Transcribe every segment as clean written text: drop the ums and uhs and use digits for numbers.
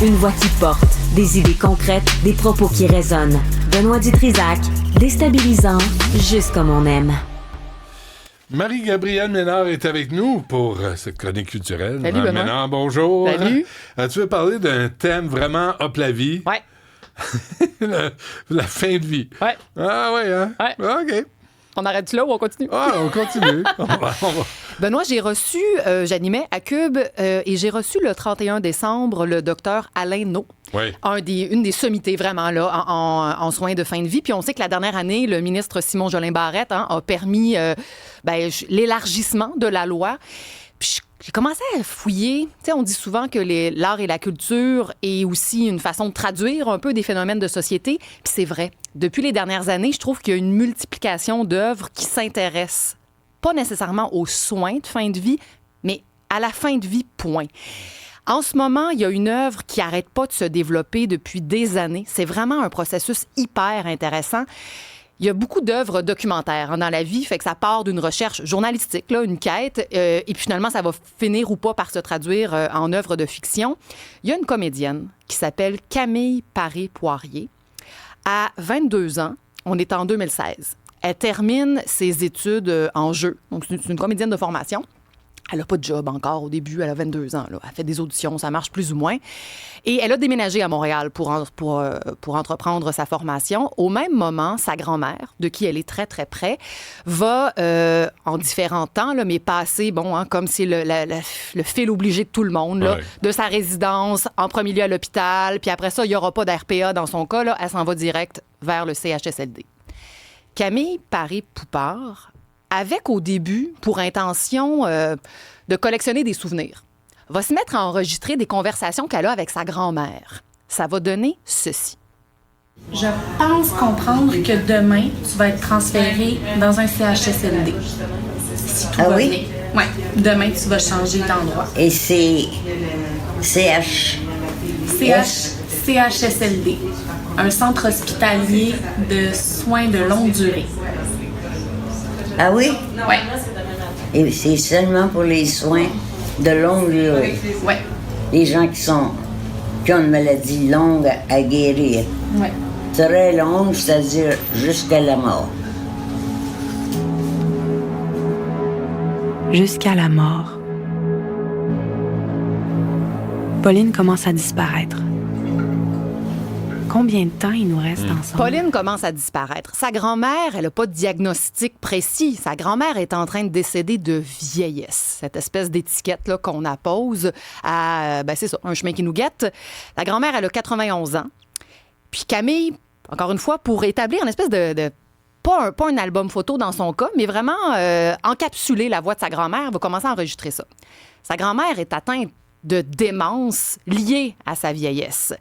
Une voix qui porte, des idées concrètes, des propos qui résonnent. Benoît Dutrisac, déstabilisant, juste comme on aime. Marie-Gabrielle Ménard est avec nous pour cette chronique culturelle. Salut, Benoît. Ménard, bonjour. Salut. Tu veux parler d'un thème vraiment hop la vie? Ouais. la fin de vie. Ouais. Ah ouais, hein? Ouais. Ah, OK. On arrête là ou on continue? Ah, on continue. on va. Benoît, j'ai reçu, j'animais à Cube, et j'ai reçu le 31 décembre le docteur Alain Naud. Oui. Une des sommités, vraiment, là, en soins de fin de vie. Puis on sait que la dernière année, le ministre Simon Jolin Barrette a permis l'élargissement de la loi. Puis j'ai commencé à fouiller. Tu sais, on dit souvent que l'art et la culture est aussi une façon de traduire un peu des phénomènes de société. Puis c'est vrai. Depuis les dernières années, je trouve qu'il y a une multiplication d'œuvres qui s'intéressent pas nécessairement aux soins de fin de vie, mais à la fin de vie, point. En ce moment, il y a une œuvre qui n'arrête pas de se développer depuis des années. C'est vraiment un processus hyper intéressant. Il y a beaucoup d'œuvres documentaires dans la vie, fait que ça part d'une recherche journalistique, là, une quête, et puis finalement, ça va finir ou pas par se traduire en œuvre de fiction. Il y a une comédienne qui s'appelle Camille Paré-Poirier. À 22 ans, on est en 2016. Elle termine ses études en jeu. Donc, c'est une comédienne de formation. Elle n'a pas de job encore au début. Elle a 22 ans. Là. Elle fait des auditions. Ça marche plus ou moins. Et elle a déménagé à Montréal pour entreprendre sa formation. Au même moment, sa grand-mère, de qui elle est très, très près, va, en différents temps, là, mais passer, comme c'est le fil obligé de tout le monde, là, de sa résidence, en premier lieu à l'hôpital, puis après ça, il n'y aura pas d'RPA dans son cas. Là, elle s'en va direct vers le CHSLD. Camille Paré-Poupard, avec au début pour intention de collectionner des souvenirs, va se mettre à enregistrer des conversations qu'elle a avec sa grand-mère. Ça va donner ceci. Je pense comprendre que demain, tu vas être transféré dans un CHSLD. Si tout va bien. Oui, demain, tu vas changer d'endroit. Et c'est CHSLD, un centre hospitalier de soins de longue durée. Ah oui? Oui. Et c'est seulement pour les soins de longue durée. Oui. Les gens qui ont une maladie longue à guérir. Oui. Très longue, c'est-à-dire jusqu'à la mort. Jusqu'à la mort. Pauline commence à disparaître. Combien de temps il nous reste ensemble? Pauline commence à disparaître. Sa grand-mère, elle n'a pas de diagnostic précis. Sa grand-mère est en train de décéder de vieillesse. Cette espèce d'étiquette là, qu'on appose à, c'est ça, un chemin qui nous guette. La grand-mère, elle a 91 ans. Puis Camille, encore une fois, pour établir une espèce de pas un album photo dans son cas, mais vraiment encapsuler la voix de sa grand-mère, elle va commencer à enregistrer ça. Sa grand-mère est atteinte de démence liée à sa vieillesse.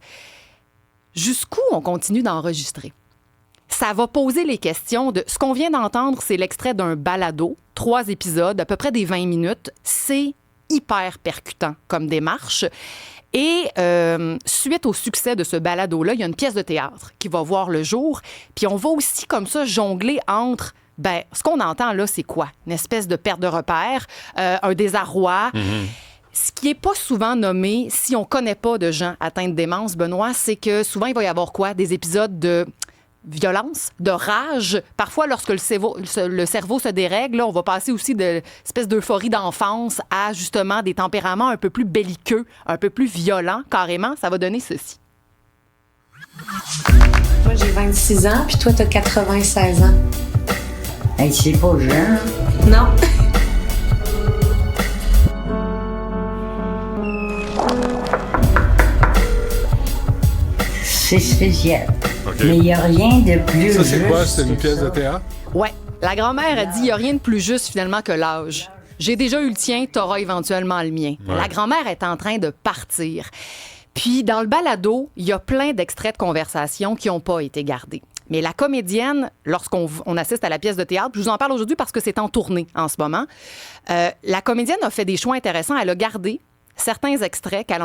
Jusqu'où on continue d'enregistrer? Ça va poser les questions de... Ce qu'on vient d'entendre, c'est l'extrait d'un balado, 3 épisodes, à peu près des 20 minutes. C'est hyper percutant comme démarche. Et suite au succès de ce balado-là, il y a une pièce de théâtre qui va voir le jour. Puis on va aussi comme ça jongler entre... ce qu'on entend là, c'est quoi? Une espèce de perte de repère, un désarroi... Ce qui n'est pas souvent nommé, si on ne connaît pas de gens atteints de démence, Benoît, c'est que souvent, il va y avoir quoi? Des épisodes de violence, de rage. Parfois, lorsque le cerveau se dérègle, là, on va passer aussi de l'espèce d'euphorie d'enfance à, justement, des tempéraments un peu plus belliqueux, un peu plus violents, carrément. Ça va donner ceci. Moi, j'ai 26 ans, puis toi, t'as 96 ans. Hey, c'est pas jeune. Non. C'est spécial. Okay. Mais il n'y a rien de plus Ça, juste. c'est quoi? C'est une pièce de théâtre? Ouais. La grand-mère a dit, il n'y a rien de plus juste, finalement, que l'âge. J'ai déjà eu le tien, t'auras éventuellement le mien. Ouais. La grand-mère est en train de partir. Puis, dans le balado, il y a plein d'extraits de conversations qui n'ont pas été gardés. Mais la comédienne, lorsqu'on assiste à la pièce de théâtre, je vous en parle aujourd'hui parce que c'est en tournée en ce moment, la comédienne a fait des choix intéressants. Elle a gardé certains extraits qu'elle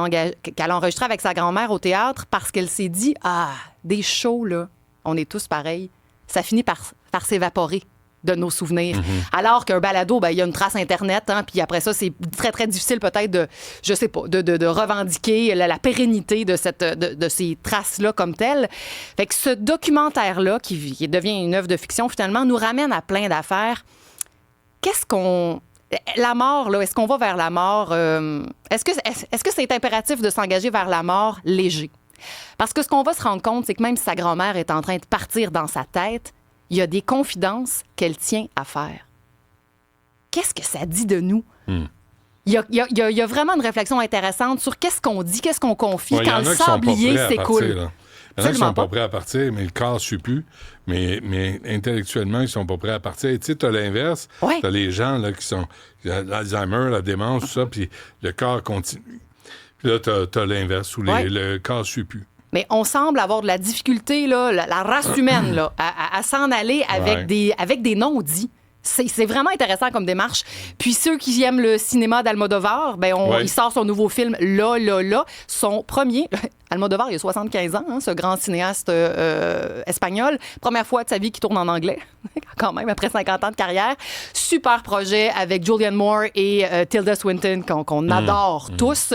a enregistrés avec sa grand-mère au théâtre parce qu'elle s'est dit « Ah, des shows, là, on est tous pareils. Ça finit par s'évaporer de nos souvenirs. Alors qu'un balado, ben, il y a une trace Internet, hein, puis après ça, c'est très, très difficile peut-être de, je sais pas, de revendiquer la pérennité de ces traces-là comme telles. Fait que ce documentaire-là, qui devient une œuvre de fiction, finalement, nous ramène à plein d'affaires. La mort, là, est-ce qu'on va vers la mort? Est-ce que c'est impératif de s'engager vers la mort léger? Parce que ce qu'on va se rendre compte, c'est que même si sa grand-mère est en train de partir dans sa tête, il y a des confidences qu'elle tient à faire. Qu'est-ce que ça dit de nous? Il y a vraiment une réflexion intéressante sur qu'est-ce qu'on dit, qu'est-ce qu'on confie quand le sablier s'écoule. Il y en a qui sont pas prêts à partir, mais le corps ne suit plus. Mais intellectuellement, ils sont pas prêts à partir. Tu sais, t'as l'inverse. Ouais. T'as les gens là, qui sont... L'Alzheimer, la démence, tout ça, puis le corps continue. Puis là, t'as l'inverse, où le corps ne suit plus. Mais on semble avoir de la difficulté, là, la race humaine, là, à s'en aller avec des non-dits. C'est vraiment intéressant comme démarche. Puis ceux qui aiment le cinéma d'Almodovar, il sort son nouveau film là. Son premier, Almodovar, il a 75 ans, hein, ce grand cinéaste espagnol. Première fois de sa vie qu'il tourne en anglais, quand même, après 50 ans de carrière. Super projet avec Julianne Moore et Tilda Swinton, qu'on adore tous.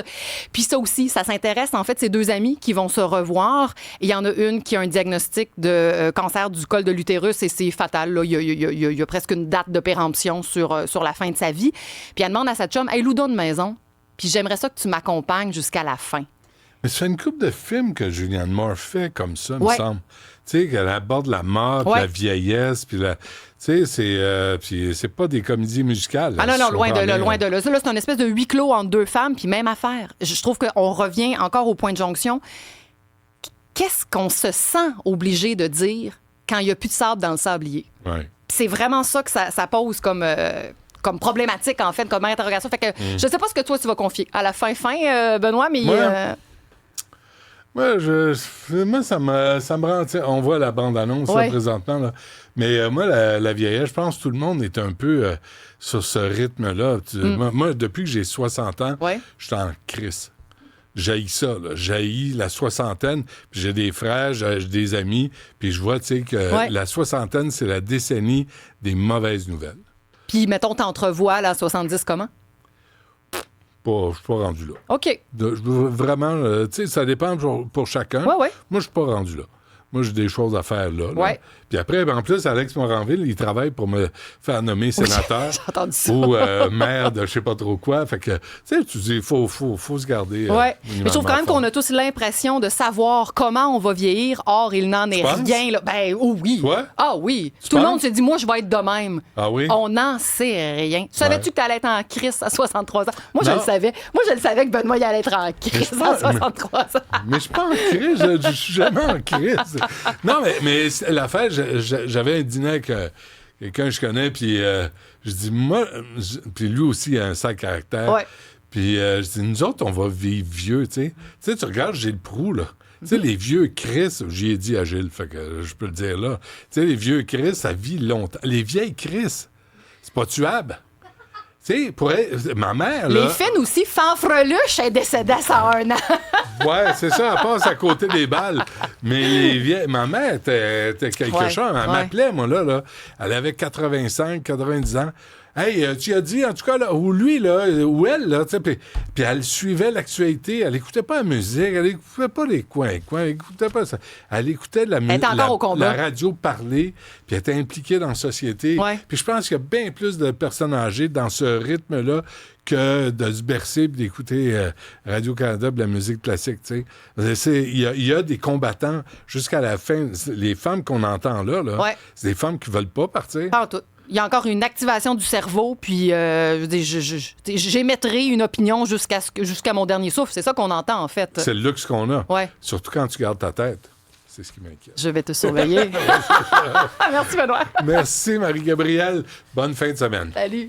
Puis ça aussi, ça s'intéresse, en fait, ces deux amis qui vont se revoir. Il y en a une qui a un diagnostic de cancer du col de l'utérus et c'est fatal. Là. Il y a presque une date de péremption sur la fin de sa vie. Puis elle demande à sa chum, « Hey, loue donc une maison, puis j'aimerais ça que tu m'accompagnes jusqu'à la fin. » Mais c'est une couple de films que Julianne Moore fait comme ça, me semble. Tu sais, qu'elle aborde la mort, puis la vieillesse, puis tu sais, c'est pas des comédies musicales. Ah non, loin de là. Ça, là, c'est une espèce de huis clos entre deux femmes, puis même affaire. Je trouve qu'on revient encore au point de jonction. Qu'est-ce qu'on se sent obligé de dire quand il n'y a plus de sable dans le sablier? Ouais. C'est vraiment ça que ça pose comme problématique, en fait, comme interrogation. Fait que je sais pas ce que toi, tu vas confier à la fin, Benoît, mais... Moi, ça me rend... On voit la bande-annonce là, présentement. Là. Mais moi, la vieillesse, je pense que tout le monde est un peu sur ce rythme-là. Moi, depuis que j'ai 60 ans, je suis en crise. J'haïs ça, là. J'haïs la soixantaine. Puis j'ai des frères, j'ai des amis. Puis je vois, tu sais, que la soixantaine, c'est la décennie des mauvaises nouvelles. Puis, mettons, t'entrevois la 70 comment? Je suis pas rendu là. OK. Vraiment, tu sais, ça dépend pour chacun. Ouais. Moi, je suis pas rendu là. Moi, j'ai des choses à faire là. Ouais. Puis après, en plus, Alex Moranville, il travaille pour me faire nommer sénateur j'ai entendu ça. ou maire de je sais pas trop quoi. Fait que, tu sais, tu dis, il faut se garder. Mais je trouve quand même qu'on a tous l'impression de savoir comment on va vieillir. Or, il n'en est rien. Là. Oui. Toi? Ah oui. Tout le monde se dit, moi, je vais être de même. Ah oui? On n'en sait rien. Savais-tu que tu allais être en crise à 63 ans? Moi, je le savais. Moi, je le savais que Benoît allait être en crise à 63 ans. Mais je suis pas en crise. Je suis jamais en crise. Non, mais l'affaire, j'avais un dîner avec quelqu'un que je connais, puis je dis, moi, puis lui aussi, il a un sacré caractère. Ouais. Puis je dis, nous autres, on va vivre vieux, tu sais. Tu sais, tu regardes Gilles Proulx, là. Tu sais, les vieux Chris, j'y ai dit à Gilles, fait que je peux le dire là. Tu sais, les vieux Chris, ça vit longtemps. Les vieilles Chris, c'est pas tuable. Tu sais, ma mère, là... Les fines aussi, Fanfreluche est décédée à 101 ans. Ouais, c'est ça, elle passe à côté des balles. Mais les vieilles... Ma mère était quelque chose. Elle m'appelait, moi, là. Elle avait 85, 90 ans. Hey, tu as dit, en tout cas, là, ou lui, là, ou elle, là, tu sais, puis elle suivait l'actualité, elle écoutait pas la musique, elle écoutait pas les coins, elle écoutait pas ça. Elle écoutait la musique, la radio parler, puis elle était impliquée dans la société. Ouais. Puis je pense qu'il y a bien plus de personnes âgées dans ce rythme-là que de se bercer et d'écouter Radio-Canada de la musique classique, tu sais. Il y a des combattants jusqu'à la fin. Les femmes qu'on entend là, c'est des femmes qui veulent pas partir. Pas en tout. Il y a encore une activation du cerveau, puis j'émettrai une opinion jusqu'à mon dernier souffle. C'est ça qu'on entend, en fait. C'est le luxe qu'on a. Ouais. Surtout quand tu gardes ta tête. C'est ce qui m'inquiète. Je vais te surveiller. Merci, Benoît. Merci, Marie-Gabrielle. Bonne fin de semaine. Salut.